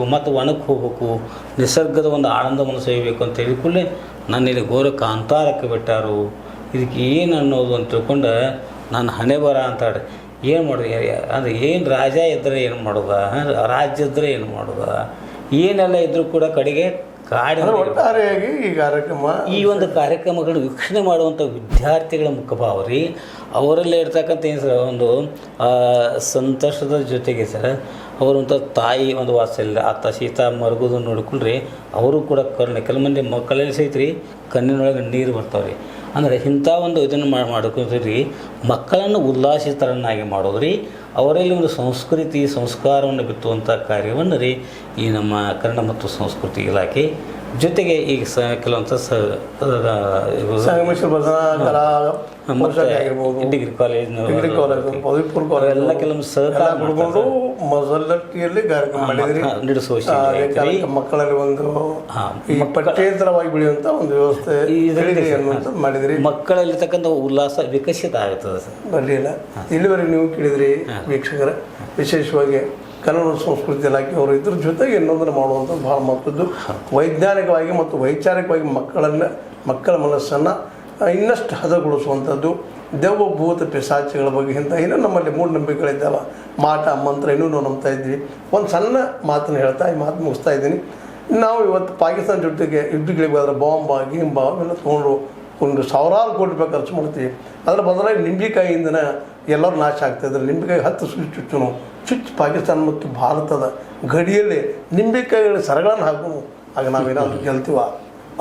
ಮತ್ತು ವನಕ್ಕೆ ಹೋಗ್ಬೇಕು, ನಿಸರ್ಗದ ಒಂದು ಆನಂದವನ್ನು ಸವಿಬೇಕು ಅಂತ ಹೇಳಿಕೊಳ್ಳೆ ನನ್ನ ಇಲ್ಲಿ ಘೋರ ಕಾಂತಾರಕ್ಕೆ ಬಿಟ್ಟಾರು. ಇದಕ್ಕೆ ಏನು ಅನ್ನೋದು ಅಂತ ತಿಳ್ಕೊಂಡು ನಾನು ಹಣೆ ಬರ ಅಂತಾಡ್ರಿ. ಏನು ಮಾಡೋದು ಅಂದರೆ ಏನು ರಾಜ ಇದ್ದರೆ ಏನು ಮಾಡೋದ, ರಾಜ್ಯ ಇದ್ದರೆ ಏನು ಮಾಡೋದ, ಏನೆಲ್ಲ ಇದ್ದರೂ ಕೂಡ ಕಡೆಗೆ ಕಾಡಿನ ಒಟ್ಟಾರೆಯಾಗಿ ಈ ಒಂದು ಕಾರ್ಯಕ್ರಮಗಳನ್ನು ವೀಕ್ಷಣೆ ಮಾಡುವಂಥ ವಿದ್ಯಾರ್ಥಿಗಳ ಮುಖಭಾವ ರೀ, ಅವರಲ್ಲೇ ಇರ್ತಕ್ಕಂಥ ಏನು ಸರ್ ಒಂದು ಸಂತೋಷದ ಜೊತೆಗೆ ಸರ್ ಅವರಂಥ ತಾಯಿ ಒಂದು ವಾತ್ಸಲ್ಯ ಆತ ಸೀತಾ ಮರುಗೋದನ್ನು ನೋಡ್ಕೊಂಡ್ರಿ ಅವರು ಕೂಡ ಕೆಲವು ಮಂದಿ ಮಕ್ಕಳಲ್ಲಿ ಸಹಿತ ರೀ ಕಣ್ಣಿನೊಳಗೆ ನೀರು ಬರ್ತಾವೆ ರೀ. ಅಂದರೆ ಇಂಥ ಒಂದು ಇದನ್ನು ಮಾಡ್ಕೊತೀರಿ ಮಕ್ಕಳನ್ನು ಉಲ್ಲಾಸಿತರನ್ನಾಗಿ ಮಾಡೋದು ರೀ, ಅವರಲ್ಲಿ ಒಂದು ಸಂಸ್ಕೃತಿ ಸಂಸ್ಕಾರವನ್ನು ಬಿತ್ತುವಂಥ ಕಾರ್ಯವನ್ನು ರೀ ಈ ನಮ್ಮ ಕನ್ನಡ ಮತ್ತು ಸಂಸ್ಕೃತಿ ಇಲಾಖೆ ಜೊತೆಗೆ ಈಗ ಕೆಲವೊಂದು ಡಿಗ್ರಿ ಕಾಲೇಜ್ ಎಲ್ಲ ಕೆಲವೊಂದು ಸಹಕಾರ ಮೊದಲಟ್ಟಿಯಲ್ಲಿ ಮಕ್ಕಳಲ್ಲಿ ಒಂದು ಪಠ್ಯೇತರವಾಗಿ ಬೆಳೆಯುವಂಥ ಒಂದು ವ್ಯವಸ್ಥೆ ಮಾಡಿದ್ರಿ. ಮಕ್ಕಳಲ್ಲಿರ್ತಕ್ಕಂಥ ಉಲ್ಲಾಸ ವಿಕಸಿತ ಆಗುತ್ತದೆ ಸರ್. ಬರಲಿಲ್ಲ ಇಲ್ಲಿವರೆಗೆ ನೀವು ಕೇಳಿದ್ರಿ ವೀಕ್ಷಕರ, ವಿಶೇಷವಾಗಿ ಕನ್ನಡ ಸಂಸ್ಕೃತಿ ಇಲಾಖೆ ಅವರು ಇದ್ರ ಜೊತೆಗೆ ಇನ್ನೊಂದನ್ನು ಮಾಡುವಂಥದ್ದು ಭಾಳ ಮಹತ್ವದ್ದು. ವೈಜ್ಞಾನಿಕವಾಗಿ ಮತ್ತು ವೈಚಾರಿಕವಾಗಿ ಮಕ್ಕಳ ಮನಸ್ಸನ್ನು ಇನ್ನಷ್ಟು ಹದಗೊಳಿಸುವಂಥದ್ದು, ದೆವ್ವ ಭೂತ ಪಿಶಾಚಿಗಳ ಬಗ್ಗೆ ಇಂಥ ಏನೋ ನಮ್ಮಲ್ಲಿ ಮೂಢನಂಬಿಕೆಗಳಿದ್ದಾವೆ, ಮಾಟ ಮಂತ್ರ ಇನ್ನೂ ನಾವು ನಂಬ್ತಾ ಇದ್ವಿ. ಒಂದು ಸಣ್ಣ ಮಾತನ್ನು ಹೇಳ್ತಾ ಈ ಮಾತು ಮುಗಿಸ್ತಾ ಇದ್ದೀನಿ. ನಾವು ಇವತ್ತು ಪಾಕಿಸ್ತಾನ ಜೊತೆಗೆ ಯುದ್ಧಗಳಿಗೆ ಹೋದ್ರೆ ಬಾಂಬ ಗೀಂಬ ಅವೆಲ್ಲ ತೊಗೊಂಡು ಒಂದು ಸಾವಿರಾರು ಕೋಟಿ ರೂಪಾಯಿ ಖರ್ಚು ಮಾಡ್ತೀವಿ. ಅದರ ಬದಲಾಗಿ ನಿಂಬೆಕಾಯಿಯಿಂದನೇ ಎಲ್ಲರೂ ನಾಶ ಆಗ್ತಾಯಿದ್ದಾರೆ. ನಿಂಬೆಕಾಯಿ 10 ಚುಚ್ಚು ಪಾಕಿಸ್ತಾನ ಮತ್ತು ಭಾರತದ ಗಡಿಯಲ್ಲಿ ನಿಂಬೆಕಾಯಿಗಳ ಸರಗಳನ್ನು ಹಾಕೋನು, ಆಗ ನಾವೇನಾದರೂ ಗೆಲ್ತೀವ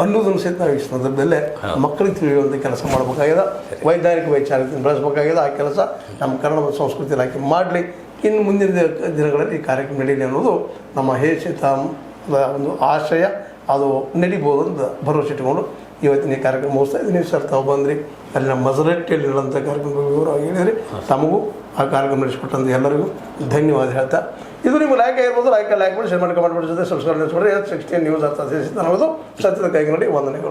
ಅನ್ನೋದನ್ನು ಸಹಿತ ನಾವು ಈ ಸಂದರ್ಭದಲ್ಲೇ ಮಕ್ಕಳಿಗೆ ತಿಳಿಯುವಂಥ ಕೆಲಸ ಮಾಡಬೇಕಾಗಿದೆ. ವೈಜ್ಞಾನಿಕ ವೈಚಾರಿಕ ಬೆಳೆಸಬೇಕಾಗಿದೆ. ಆ ಕೆಲಸ ನಮ್ಮ ಕನ್ನಡ ಮತ್ತು ಸಂಸ್ಕೃತಿ ಇಲಾಖೆ ಮಾಡಲಿ. ಇನ್ನು ಮುಂದಿನ ದಿನಗಳಲ್ಲಿ ಈ ಕಾರ್ಯಕ್ರಮ ನಡೀಲಿ ಅನ್ನೋದು ನಮ್ಮ ಹೇಷಿತ ಒಂದು ಆಶಯ. ಅದು ನಡಿಬೋದು ಅಂತ ಭರವಸೆ ಇಟ್ಕೊಂಡು ಇವತ್ತಿನ ಈ ಕಾರ್ಯಕ್ರಮ ಮುಗಿಸ್ತಾ ಇದ್ದೀನಿ. ಸರ್ ತಾವು ಬಂದ್ರಿ, ಅಲ್ಲಿ ನಮ್ಮ ಮಜರಟ್ಟಿಯಲ್ಲಿ ಇರುವಂಥ ಕಾರ್ಯಕ್ರಮ ವಿವರವಾಗಿ ಹೇಳಿದ್ರಿ. ತಮಗೂ ಆ ಕಾರ್ಯಕ್ರಮ ನಡೆಸಿಕೊಟ್ಟಂಥ ಎಲ್ಲರಿಗೂ ಧನ್ಯವಾದ ಹೇಳ್ತಾ, ಇದು ನಿಮ್ಮ ಲೈಕ್ ಆಗಿರ್ಬೋದು, ಲೈಕ್ ಮಾಡಿ ಶೇರ್ ಮಾಡಿ ಕಮೆಂಟ್ ಮಾಡಿ ಜೊತೆ ಸಬ್ಸ್ಕ್ರೈಬ್ ಮಾಡಿಸ್ಬಿಡ್ರಿ. 16 ನ್ಯೂಸ್ ಅಂತ ಅನ್ನೋದು ಸತ್ಯದ ಕೈಗೆ ನೋಡಿ ವಂದನೆಗಳು.